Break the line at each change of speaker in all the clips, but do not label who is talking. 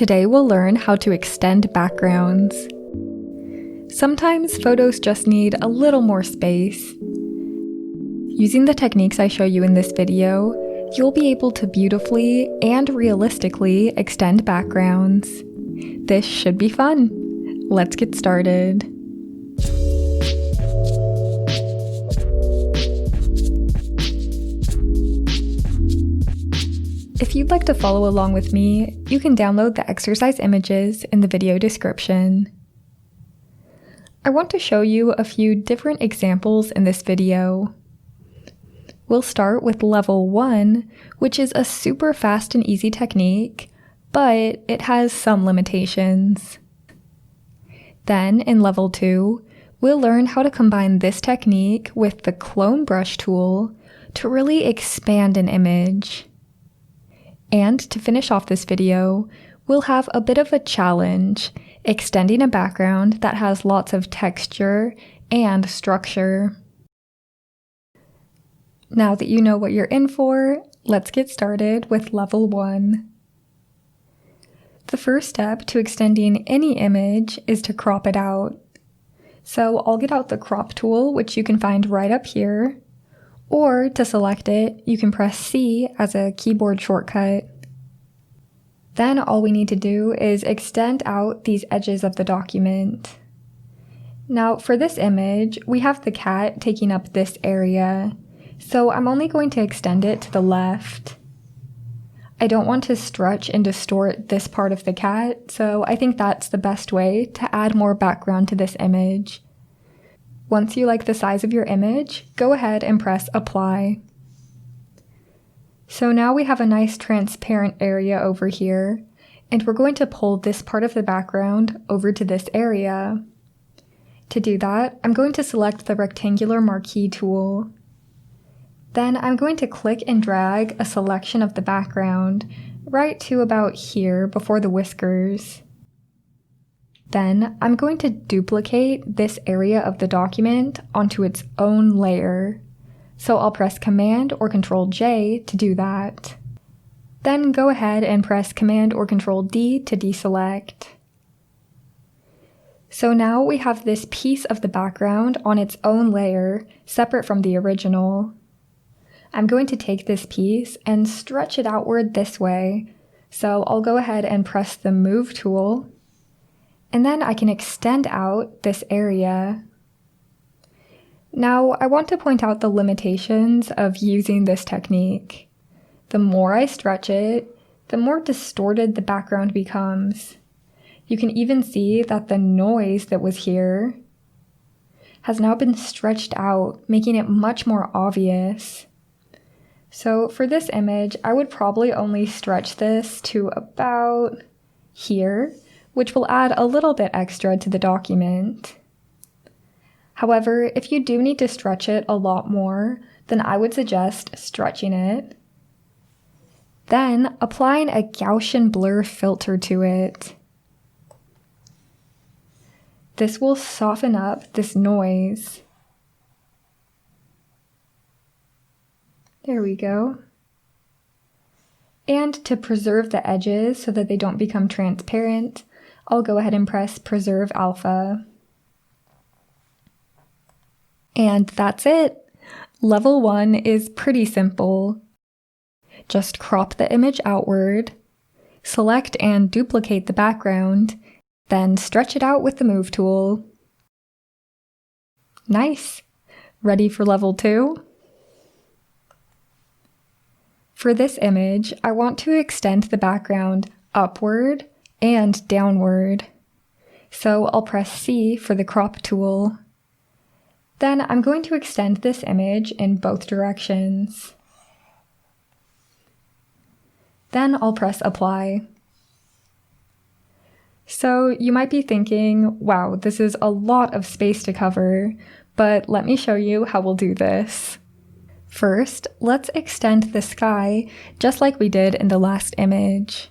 Today we'll learn how to extend backgrounds. Sometimes photos just need a little more space. Using the techniques I show you in this video, you'll be able to beautifully and realistically extend backgrounds. This should be fun. Let's get started. If you'd like to follow along with me, you can download the exercise images in the video description. I want to show you a few different examples in this video. We'll start with level 1, which is a super fast and easy technique, but it has some limitations. Then in level 2, we'll learn how to combine this technique with the clone brush tool to really expand an image. And to finish off this video, we'll have a bit of a challenge, extending a background that has lots of texture and structure. Now that you know what you're in for, let's get started with level 1. The first step to extending any image is to crop it out. So I'll get out the crop tool, which you can find right up here. Or to select it, you can press C as a keyboard shortcut. Then all we need to do is extend out these edges of the document. Now for this image, we have the cat taking up this area, so I'm only going to extend it to the left. I don't want to stretch and distort this part of the cat, so I think that's the best way to add more background to this image. Once you like the size of your image, go ahead and press Apply. So now we have a nice transparent area over here, and we're going to pull this part of the background over to this area. To do that, I'm going to select the rectangular marquee tool. Then I'm going to click and drag a selection of the background right to about here before the whiskers. Then I'm going to duplicate this area of the document onto its own layer. So I'll press Command or Control J to do that. Then go ahead and press Command or Control D to deselect. So now we have this piece of the background on its own layer, separate from the original. I'm going to take this piece and stretch it outward this way. So I'll go ahead and press the Move tool. And then I can extend out this area. Now, I want to point out the limitations of using this technique. The more I stretch it, the more distorted the background becomes. You can even see that the noise that was here has now been stretched out, making it much more obvious. So for this image, I would probably only stretch this to about here, which will add a little bit extra to the document. However, if you do need to stretch it a lot more, then I would suggest stretching it. Then applying a Gaussian blur filter to it. This will soften up this noise. There we go. And to preserve the edges so that they don't become transparent, I'll go ahead and press Preserve Alpha. And that's it. Level 1 is pretty simple. Just crop the image outward, select and duplicate the background, then stretch it out with the Move tool. Nice! Ready for level 2? For this image, I want to extend the background upward and downward. So I'll press C for the crop tool. Then I'm going to extend this image in both directions. Then I'll press Apply. So you might be thinking, wow, this is a lot of space to cover, but let me show you how we'll do this. First, let's extend the sky just like we did in the last image.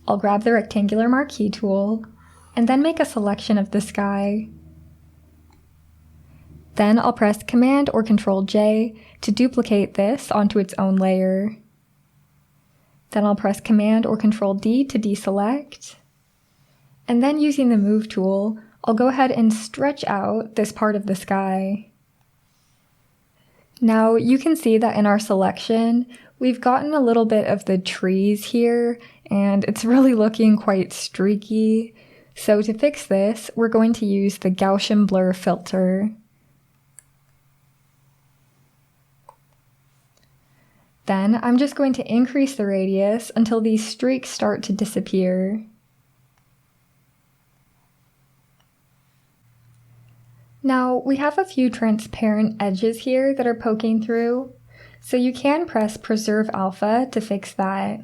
I'll grab the rectangular marquee tool and then make a selection of the sky. Then I'll press Command or Control J to duplicate this onto its own layer. Then I'll press Command or Control D to deselect. And then using the Move tool, I'll go ahead and stretch out this part of the sky. Now you can see that in our selection, we've gotten a little bit of the trees here, and it's really looking quite streaky. So to fix this, we're going to use the Gaussian blur filter. Then I'm just going to increase the radius until these streaks start to disappear. Now we have a few transparent edges here that are poking through, so you can press Preserve Alpha to fix that.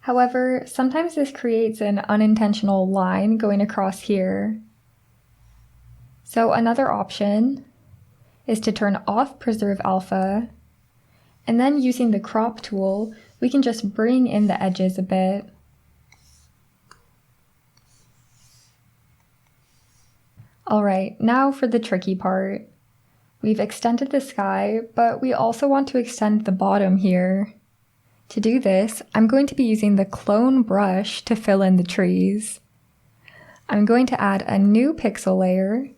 However, sometimes this creates an unintentional line going across here. So another option is to turn off Preserve Alpha, and then using the Crop tool, we can just bring in the edges a bit. Alright, now for the tricky part. We've extended the sky, but we also want to extend the bottom here. To do this, I'm going to be using the clone brush to fill in the trees. I'm going to add a new pixel layer.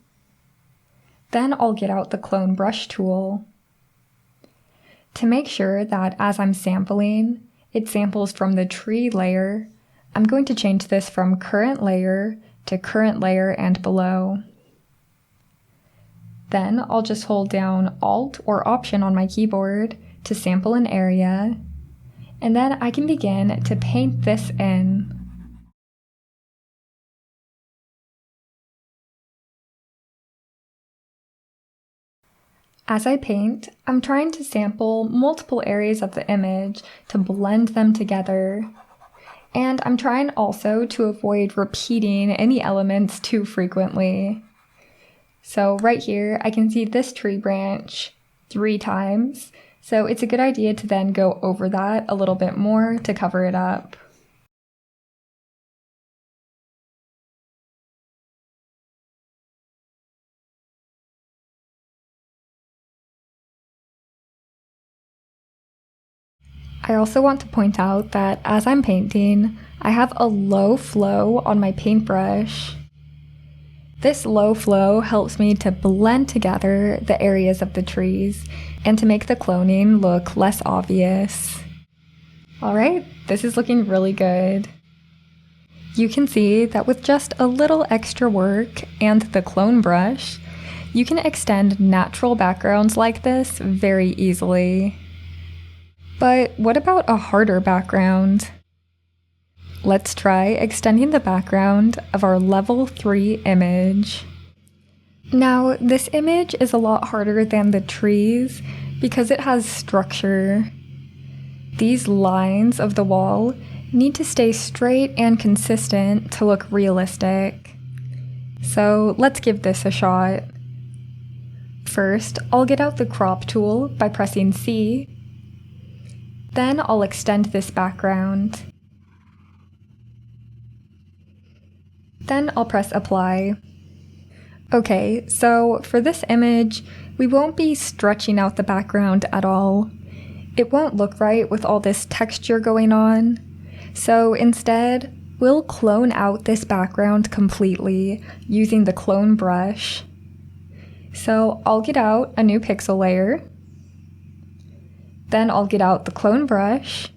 Then I'll get out the clone brush tool. To make sure that as I'm sampling, it samples from the tree layer, I'm going to change this from current layer to current layer and below. Then I'll just hold down Alt or Option on my keyboard to sample an area, and then I can begin to paint this in. As I paint, I'm trying to sample multiple areas of the image to blend them together. And I'm trying also to avoid repeating any elements too frequently. So right here, I can see this tree branch 3 times, so it's a good idea to then go over that a little bit more to cover it up. I also want to point out that as I'm painting, I have a low flow on my paintbrush. This low flow helps me to blend together the areas of the trees and to make the cloning look less obvious. Alright, this is looking really good. You can see that with just a little extra work and the clone brush, you can extend natural backgrounds like this very easily. But what about a harder background? Let's try extending the background of our level 3 image. Now, this image is a lot harder than the trees because it has structure. These lines of the wall need to stay straight and consistent to look realistic. So let's give this a shot. First, I'll get out the crop tool by pressing C. Then I'll extend this background. Then I'll press apply. Okay, so for this image, we won't be stretching out the background at all. It won't look right with all this texture going on. So instead, we'll clone out this background completely using the clone brush. So I'll get out a new pixel layer. Then I'll get out the clone brush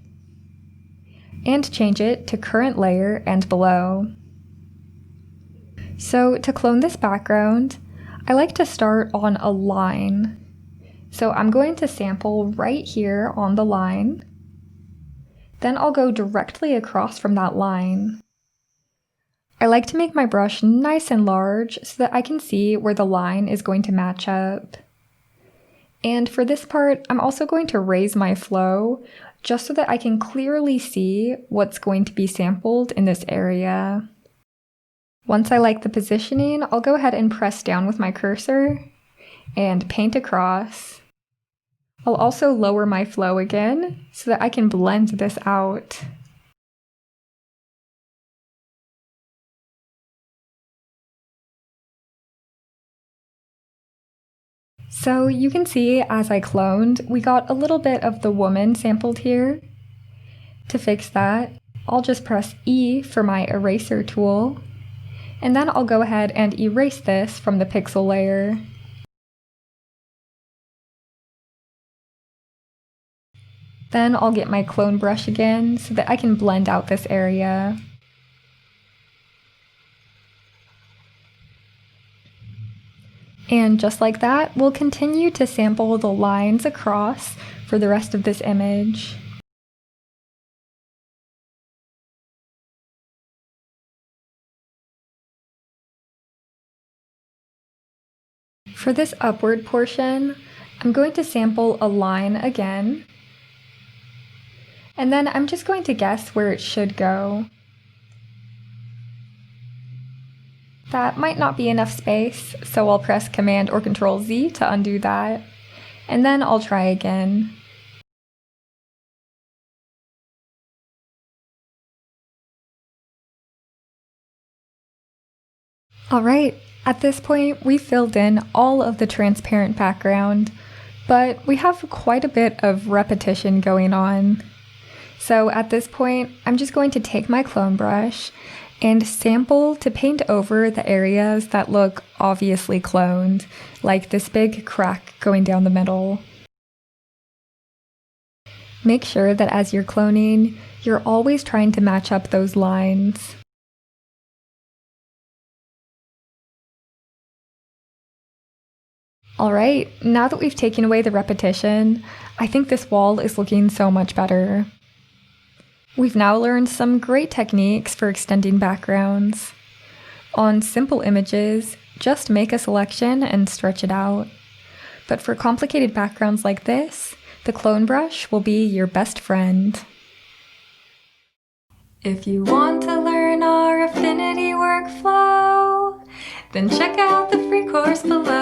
and change it to current layer and below. So to clone this background, I like to start on a line. So I'm going to sample right here on the line. Then I'll go directly across from that line. I like to make my brush nice and large so that I can see where the line is going to match up. And for this part, I'm also going to raise my flow just so that I can clearly see what's going to be sampled in this area. Once I like the positioning, I'll go ahead and press down with my cursor and paint across. I'll also lower my flow again so that I can blend this out. So you can see as I cloned, we got a little bit of the woman sampled here. To fix that, I'll just press E for my eraser tool, and then I'll go ahead and erase this from the pixel layer. Then I'll get my clone brush again so that I can blend out this area. And just like that, we'll continue to sample the lines across for the rest of this image. For this upward portion, I'm going to sample a line again, and then I'm just going to guess where it should go. That might not be enough space, so I'll press Command or Control Z to undo that, and then I'll try again. Alright, at this point we filled in all of the transparent background, but we have quite a bit of repetition going on. So at this point, I'm just going to take my clone brush and sample to paint over the areas that look obviously cloned, like this big crack going down the middle. Make sure that as you're cloning, you're always trying to match up those lines. Alright, now that we've taken away the repetition, I think this wall is looking so much better. We've now learned some great techniques for extending backgrounds. On simple images, just make a selection and stretch it out. But for complicated backgrounds like this, the clone brush will be your best friend. If you want to learn our Affinity workflow, then check out the free course below.